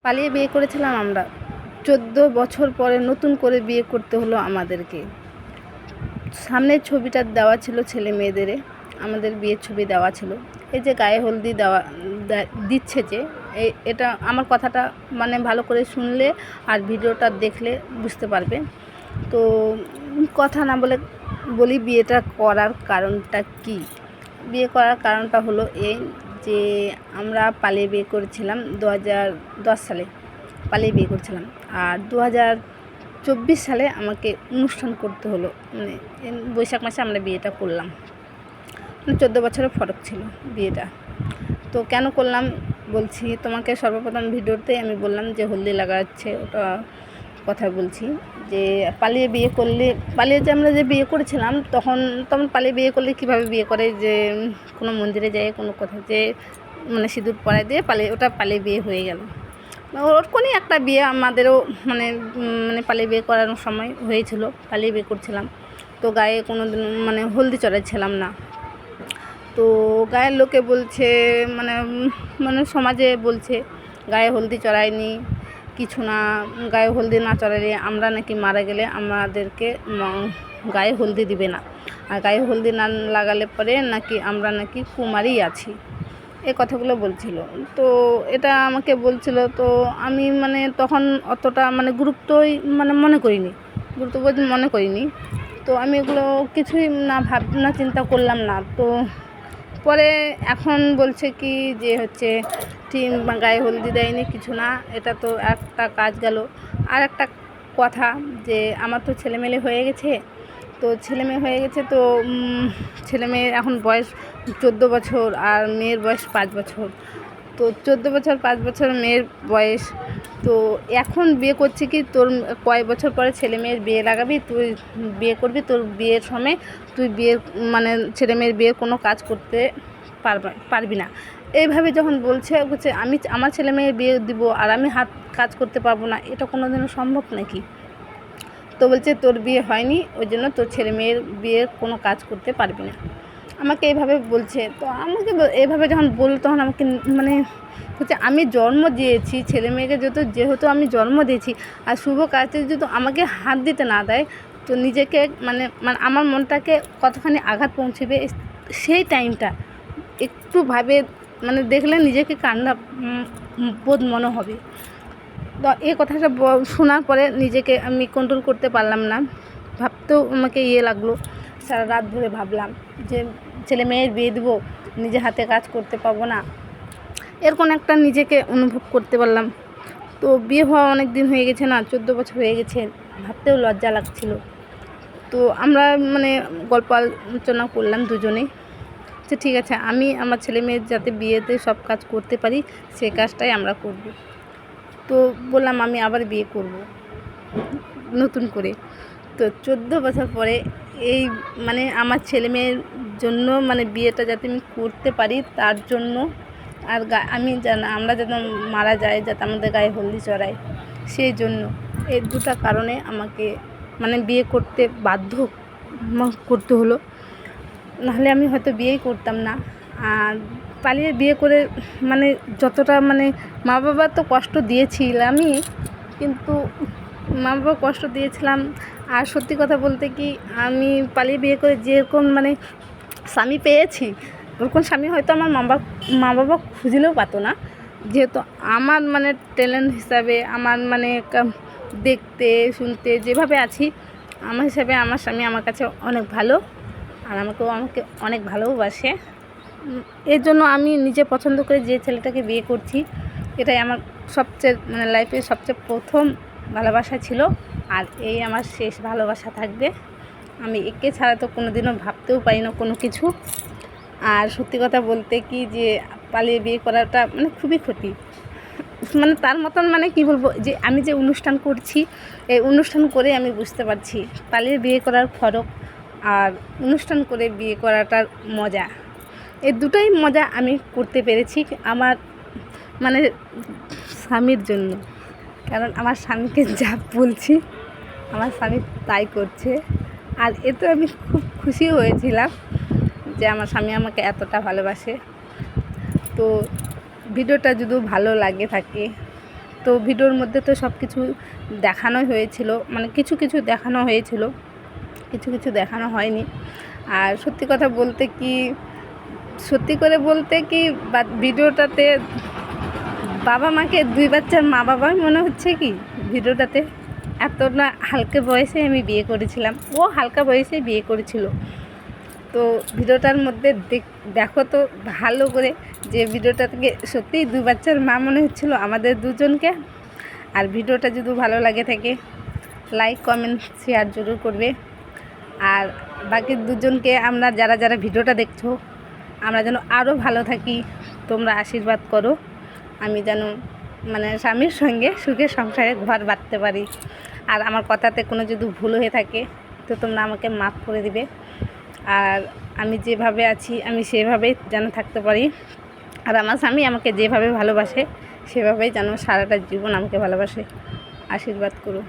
পালিয়ে বিয়ে করেছিলাম আমরা। 14 বছর পরে নতুন করে বিয়ে করতে হলো আমাদেরকে। সামনের ছবিটা দেওয়া ছিল ছেলে মেয়েদের, আমাদের বিয়ের ছবি দেওয়া ছিল। এই যে গায়ে হলদি দেওয়া দিচ্ছে যে, এটা আমার কথাটা মানে ভালো করে শুনলে আর ভিডিওটা দেখলে বুঝতে পারবে। তো কথা না বলি বিয়েটা করার কারণটা কি। বিয়ে করার কারণটা হলো এই যে আমরা পালিয়ে বিয়ে করেছিলাম 2010 সালে পালিয়ে বিয়ে করেছিলাম। আর 2024 সালে আমাকে অনুষ্ঠান করতে হলো, মানে বৈশাখ মাসে আমরা বিয়েটা করলাম। 14 বছরের ফরক ছিল বিয়েটা। তো কেন করলাম বলছি তোমাকে। সর্বপ্রথম ভিডিওতে আমি বললাম যে হলদি লাগাচ্ছে, ওটা কথা বলছি যে পালিয়ে বিয়ে করলে, পালিয়ে যে আমরা যে বিয়ে করেছিলাম তখন পালিয়ে বিয়ে করলে কীভাবে বিয়ে করে, যে কোনো মন্দিরে যায়, কোনো কোথাও যে মানে সিঁদুর পরায় দিয়ে ওটা পালিয়ে বিয়ে হয়ে গেল। ওরকমই একটা বিয়ে আমাদেরও মানে পালিয়ে বিয়ে করানোর সময় হয়েছিল, পালিয়ে বিয়ে করছিলাম। তো গায়ে কোনো দিন মানে হলদি চড়াইছিলাম না। তো গায়ের লোকে বলছে মানে সমাজে বলছে গায়ে হলদি চড়ায়নি কিছু না, গায়ে হলদি না চড়াইলে আমরা নাকি মারা গেলে আমাদেরকে গায়ে হলদি দিবে না, আর গায়ে হলদি না লাগালে পরে নাকি আমরা নাকি কুমারী আছি, এই কথাগুলো বলছিল। তো এটা আমাকে বলছিল। তো আমি তখন অতটা গুরুত্বই মনে করিনি। তো আমি এগুলো কিছুই না ভাবনা চিন্তা করলাম না। তো পরে এখন বলছে কি যে হচ্ছে ঠিক গায়ে হলদি দেয়নি কিছু না, এটা তো একটা কাজ গেল। আর একটা কথা যে আমার তো ছেলেমেয়ে হয়ে গেছে। তো ছেলেমেয়ে হয়ে গেছে, তো ছেলেমেয়ের এখন বয়স 14 বছর আর মেয়ের বয়স 5 বছর। তো 14 বছর 5 বছর মেয়ের বয়স। তো এখন বিয়ে করছি কি, তোর কয় বছর পরে ছেলে মেয়ের বিয়ে লাগাবি, তুই বিয়ে করবি, তোর বিয়ের সময় তুই বিয়ের ছেলে মেয়ের বিয়ের কোনো কাজ করতে পারবি না, এইভাবে যখন বলছে আমি আমার ছেলে মেয়ের বিয়ে দিব আর আমি কাজ করতে পারবো না, এটা কোনো দিনও সম্ভব নাকি। তো বলছে তোর বিয়ে হয়নি, ওই জন্য তোর ছেলে মেয়ের বিয়ের কোনো কাজ করতে পারবি না, আমাকে এইভাবে বলছে। তো আমাকে এইভাবে যখন বলল তখন আমাকে হচ্ছে আমি জন্ম দিয়েছি ছেলে মেয়েকে, যেহেতু আমি জন্ম দিয়েছি আর শুভ কাজে যদি আমাকে হাত দিতে না দেয়, তো নিজেকে আমার মনটাকে কতখানি আঘাত পৌঁছবে, সেই টাইমটা একটু ভাবে দেখলে নিজেকে কান্না বোধ মনে হবে। তো এই কথাটা শোনার পরে নিজেকে আমি কন্ট্রোল করতে পারলাম না, ভাবতেও আমাকে লাগলো। সারা রাত ধরে ভাবলাম যে ছেলে মেয়ের বিয়ে দেবো, নিজে হাতে কাজ করতে পারবো না, এরকম একটা নিজেকে অনুভব করতে পারলাম। তো বিয়ে হওয়া অনেক দিন হয়ে গেছে না, 14 বছর হয়ে গেছে, ভাবতেও লজ্জা লাগছিল। তো আমরা গল্প আলোচনা করলাম দুজনেই যে ঠিক আছে, আমি আমার ছেলে মেয়ের যাতে বিয়েতে সব কাজ করতে পারি সেই কাজটাই আমরা করব। তো বললাম আমি আবার বিয়ে করব নতুন করে। তো 14 বছর পরে এই আমার ছেলে মেয়ের জন্য বিয়েটা যাতে আমি করতে পারি তার জন্য, আর আমরা যেন মারা যায় যাতে আমাদের গায়ে হলদি চড়ায়, সেই জন্য এই দুটো কারণে আমাকে বিয়ে করতে বাধ্য করতে হলো, নাহলে আমি হয়তো বিয়েই করতাম না। আর পালিয়ে বিয়ে করে যতটা মা বাবা তো কষ্ট দিয়েছিলামই, কিন্তু মা বাবা কষ্ট দিয়েছিলাম। আর সত্যি কথা বলতে কি, আমি পালিয়ে বিয়ে করে যেরকম স্বামী পেয়েছি, ওরকম স্বামী হয়তো আমার মা বাবা খুঁজলেও পাতো না, যেহেতু আমার ট্যালেন্ট হিসাবে আমার দেখতে শুনতে যেভাবে আছি, আমার হিসাবে আমার স্বামী আমার কাছে অনেক ভালো, আর আমাকে অনেক ভালোবাসে। এর জন্য আমি নিজে পছন্দ করে যে ছেলেটাকে বিয়ে করছি, এটাই আমার সবচেয়ে লাইফের সবচেয়ে প্রথম ভালোবাসা ছিল, আর এই আমার শেষ ভালোবাসা থাকবে। আমি একে ছাড়া তো কোনো দিনও ভাবতেও পারি না কোনো কিছু। আর সত্যি কথা বলতে কি, যে পালিয়ে বিয়ে করাটা খুবই ক্ষতি, তার মতন কি বলবো, যে আমি যে অনুষ্ঠান করছি, এই অনুষ্ঠান করে আমি বুঝতে পারছি পালিয়ে বিয়ে করার ফরক আর অনুষ্ঠান করে বিয়ে করাটার মজা, এই দুটোই মজা আমি করতে পেরেছি আমার স্বামীর জন্য। কারণ আমার স্বামীকে যা বলছি আমার স্বামী তাই করছে, আর এতে আমি খুব খুশি হয়েছিলাম যে আমার স্বামী আমাকে এতটা ভালোবাসে। তো ভিডিওটা যদি ভালো লাগে থাকে তো ভিডিওর মধ্যে তো সব কিছু দেখানোই হয়েছিল, মানে কিছু কিছু দেখানো হয়েছিল, কিছু কিছু দেখানো হয়নি। আর সত্যি কথা বলতে কি, সত্যি করে বলতে কি, ভিডিওটাতে বাবা মাকে, দুই বাচ্চার মা বাবাই মনে হচ্ছে কি ভিডিওটাতে। এত না হালকা বয়সে আমি বিয়ে করেছিলাম, ও হালকা বয়সে বিয়ে করেছিল। তো ভিডিওটার মধ্যে দেখো তো ভালো করে, যে ভিডিওটা থেকে সত্যিই দুই বাচ্চার মা মনে হচ্ছিল আমাদের দুজনকে। আর ভিডিওটা যদি ভালো লাগে থাকে লাইক কমেন্ট শেয়ার জরুর করবে। আর বাকি দুজনকে আমরা যারা যারা ভিডিওটা দেখছো, আমরা যেন আরও ভালো থাকি, তোমরা আশীর্বাদ করো, আমি যেন মানে স্বামীর সঙ্গে সুখে সংসারে ঘর বাঁধতে পারি। আর আমার কথাতে কোনো যদি ভুল হয়ে থাকে তো তোমরা আমাকে মাফ করে দিবে। আর আমি যেভাবে আছি আমি সেভাবেই যেন থাকতে পারি। আর আমার স্বামী আমাকে যেভাবে ভালোবাসে সেভাবেই যেন সারাটা জীবন আমাকে ভালোবাসে। আশীর্বাদ করো।